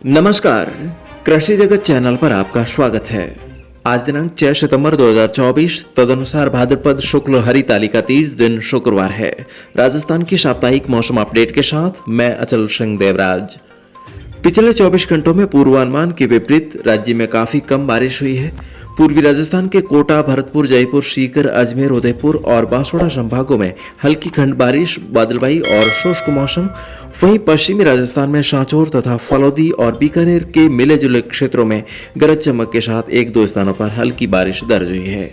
नमस्कार, कृषि जगत चैनल पर आपका स्वागत है। आज दिनांक 6 सितंबर 2024, तदनुसार भाद्रपद शुक्ल हरितालिका 30 दिन शुक्रवार है। राजस्थान की साप्ताहिक मौसम अपडेट के साथ मैं अचल सिंह देवराज। पिछले 24 घंटों में पूर्वानुमान के विपरीत राज्य में काफी कम बारिश हुई है। पूर्वी राजस्थान के कोटा, भरतपुर, जयपुर, सीकर, अजमेर, उदयपुर और बांसवाड़ा संभागों में हल्की खंड बारिश, बादलबाई और शुष्क मौसम। वहीं पश्चिमी राजस्थान में सांचौर तथा फलौदी और बीकानेर के मिले जुले क्षेत्रों में गरज चमक के साथ एक दो स्थानों पर हल्की बारिश दर्ज हुई है।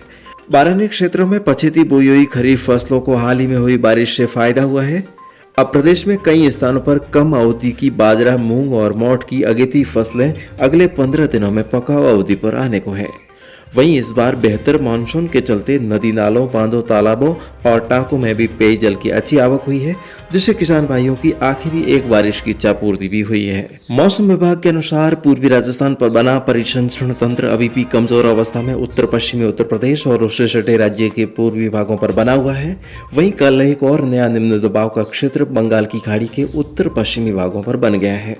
12 क्षेत्रों में पछेती बोई हुई खरीफ फसलों को हाल ही में हुई बारिश से फायदा हुआ है। अब प्रदेश में कई स्थानों पर कम अवधि की बाजरा, मूंग और मोठ की अगेती फसलें अगले 15 दिनों में पकाऊ अवधि पर आने को है। वहीं इस बार बेहतर मानसून के चलते नदी नालों, बांधों, तालाबों और टाकों में भी पेयजल की अच्छी आवक हुई है, जिससे किसान भाइयों की आखिरी एक बारिश की इच्छापूर्ति भी हुई है। मौसम विभाग के अनुसार पूर्वी राजस्थान पर बना परिसंचरण तंत्र अभी भी कमजोर अवस्था में उत्तर पश्चिमी उत्तर प्रदेश और उससे सटे राज्य के पूर्वी भागों पर बना हुआ है। वहीं कल एक और नया निम्न दबाव का क्षेत्र बंगाल की खाड़ी के उत्तर पश्चिमी भागों पर बन गया है।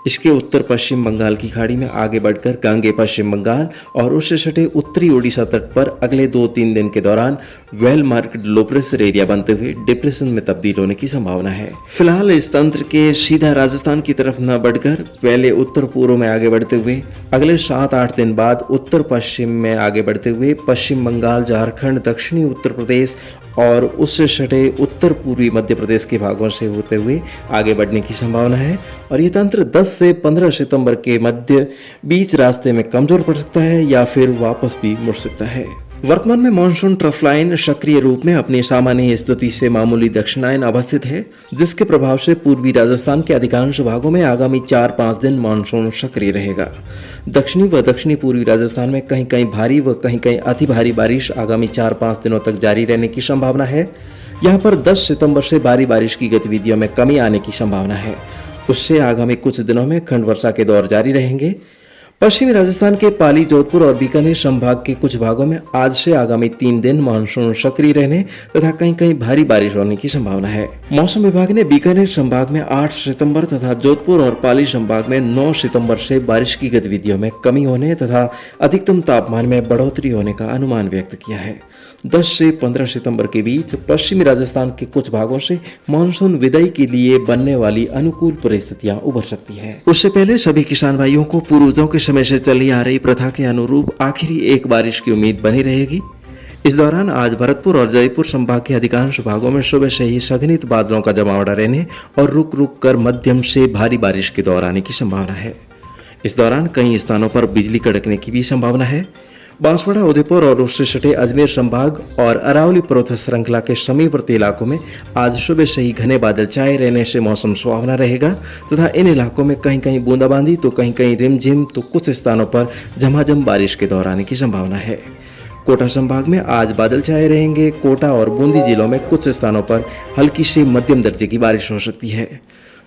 इसके उत्तर पश्चिम बंगाल की खाड़ी में आगे बढ़कर गांगे पश्चिम बंगाल और उससे सटे उत्तरी ओडिशा तट पर अगले 2-3 दिन के दौरान well marked low pressure area बनते हुए डिप्रेशन में तब्दील होने की संभावना है। फिलहाल इस तंत्र के सीधा राजस्थान की तरफ न बढ़कर पहले उत्तर पूर्व में आगे बढ़ते हुए अगले 7-8 दिन बाद उत्तर पश्चिम में आगे बढ़ते हुए पश्चिम बंगाल, झारखंड, दक्षिणी उत्तर प्रदेश और उससे सटे उत्तर पूर्वी मध्य प्रदेश के भागों से होते हुए आगे बढ़ने की संभावना है। और ये तंत्र 10 से 15 सितंबर के मध्य बीच रास्ते में कमजोर पड़ सकता है या फिर वापस भी मुड़ सकता है। वर्तमान में मानसून ट्रफ लाइन सक्रिय रूप में अपनी सामान्य स्थिति से मामूली दक्षिणायन अवस्थित है, जिसके प्रभाव से पूर्वी राजस्थान के अधिकांश भागों में आगामी 4-5 दिन मानसून सक्रिय रहेगा। दक्षिणी व दक्षिणी पूर्वी राजस्थान में कहीं कहीं भारी व कहीं कहीं अति भारी बारिश आगामी 4-5 दिनों तक जारी रहने की संभावना है। यहाँ पर 10 सितंबर से भारी बारिश की गतिविधियों में कमी आने की संभावना है। उससे आगामी कुछ दिनों में खंड वर्षा के दौर जारी रहेंगे। पश्चिमी राजस्थान के पाली, जोधपुर और बीकानेर संभाग के कुछ भागों में आज से आगामी 3 दिन मानसून सक्रिय रहने तथा कहीं कहीं भारी बारिश होने की संभावना है। मौसम विभाग ने बीकानेर संभाग में 8 सितंबर तथा जोधपुर और पाली संभाग में 9 सितंबर से बारिश की गतिविधियों में कमी होने तथा अधिकतम तापमान में बढ़ोतरी होने का अनुमान व्यक्त किया है। 10 से 15 सितंबर के बीच पश्चिमी राजस्थान के कुछ भागों से मानसून विदाई के लिए बनने वाली अनुकूल परिस्थितियां उभर सकती हैं। उससे पहले सभी किसान भाइयों को पूर्वजों के समय से चली आ रही प्रथा के अनुरूप आखिरी एक बारिश की उम्मीद बनी रहेगी। इस दौरान आज भरतपुर और जयपुर संभाग के अधिकांश भागों में सुबह से ही सघनित बादलों का जमावड़ा रहने और रुक रुक कर मध्यम से भारी बारिश के दौर आने की संभावना है। इस दौरान कई स्थानों पर बिजली कड़कने की भी संभावना है। बांसवाड़ा, उदयपुर और उससे सटे अजमेर संभाग और अरावली पर्वत श्रृंखला के समीपवर्ती इलाकों में आज सुबह से ही घने बादल छाए रहने से मौसम सुहावना रहेगा तथा इन इलाकों में कहीं कहीं बूंदाबांदी तो कहीं कहीं रिमझिम तो कुछ स्थानों पर झमाझम बारिश के दौर आने की संभावना है। कोटा संभाग में आज बादल छाए रहेंगे। कोटा और बूंदी जिलों में कुछ स्थानों पर हल्की से मध्यम दर्जे की बारिश हो सकती है।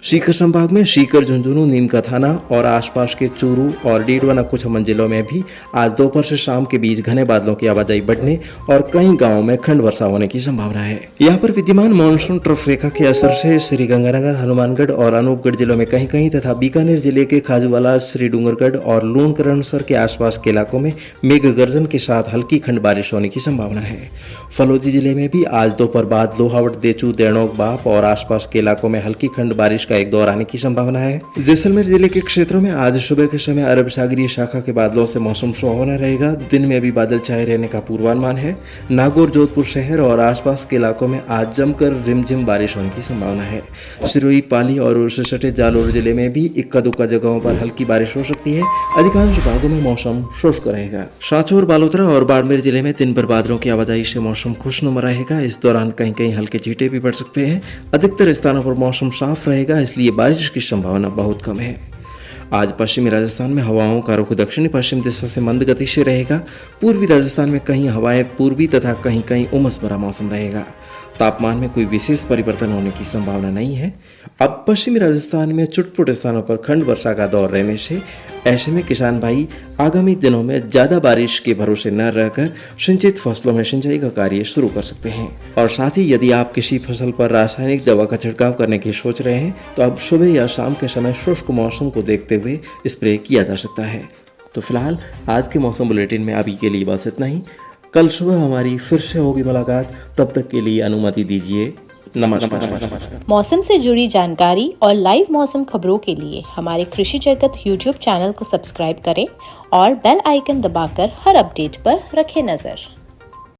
सीकर संभाग में सीकर, झुंझुनू, नीम का थाना और आसपास के चूरू और डीडवाना कुछ मंजिलों में भी आज दोपहर से शाम के बीच घने बादलों की आवाजाही बढ़ने और कई गांवों में खंड वर्षा होने की संभावना है। यहाँ पर विद्यमान मानसून ट्रफ रेखा के असर से श्रीगंगानगर, हनुमानगढ़ और अनूपगढ़ जिलों में कहीं कहीं तथा बीकानेर जिले के खाजूवाला, श्री डूंगरगढ़ और लूणकरणसर के आसपास के इलाकों में मेघ गर्जन के साथ हल्की खंड बारिश होने की संभावना है। फलौदी जिले में भी आज दोपहर बाद लोहावट, देचू, देणोक, बाप और आसपास के इलाकों में हल्की खंड बारिश एक दौर आने की संभावना है। जैसलमेर जिले के क्षेत्रों में आज सुबह के समय अरब सागरीय शाखा के बादलों से मौसम सुहावना रहेगा। दिन में भी बादल छाए रहने का पूर्वानुमान है। नागौर, जोधपुर शहर और आसपास के इलाकों में आज जमकर रिमझिम बारिश होने की संभावना है। सिरोही, पाली और उससे सटे जालोर जिले में भी इक्का दुक्का जगहों पर हल्की बारिश हो सकती है। अधिकांश भागों में मौसम शुष्क रहेगा। सांचौर, बालोतरा और बाड़मेर जिले में दिन भर बादलों की आवाजाही से मौसम खुशनुमा रहेगा। इस दौरान कहीं कहीं हल्के छींटे भी पड़ सकते हैं। अधिकतर स्थानों पर मौसम साफ रहेगा, इसलिए बारिश की संभावना बहुत कम है। आज पश्चिमी राजस्थान में हवाओं का रुख दक्षिणी पश्चिम दिशा से मंद गति से रहेगा। पूर्वी राजस्थान में कहीं हवाएं पूर्वी तथा कहीं कहीं उमस भरा मौसम रहेगा। तापमान में कोई विशेष परिवर्तन होने की संभावना नहीं है। अब पश्चिमी राजस्थान में चुटपुट स्थानों पर खंड वर्षा का दौर रहने से ऐसे में किसान भाई आगामी दिनों में ज्यादा बारिश के भरोसे न रहकर सिंचित फसलों में सिंचाई का कार्य शुरू कर सकते हैं। और साथ ही यदि आप किसी फसल पर रासायनिक दवा का छिड़काव करने की सोच रहे हैं तो अब सुबह या शाम के समय शुष्क मौसम को देखते हुए स्प्रे किया जा सकता है। तो फिलहाल आज के मौसम बुलेटिन में अभी के लिए बस इतना ही। कल सुबह हमारी फिर से होगी मुलाकात, तब तक के लिए अनुमति दीजिए। नमस्कार। मौसम से जुड़ी जानकारी और लाइव मौसम खबरों के लिए हमारे कृषि जगत YouTube चैनल को सब्सक्राइब करें और बेल आइकन दबाकर हर अपडेट पर रखें नजर।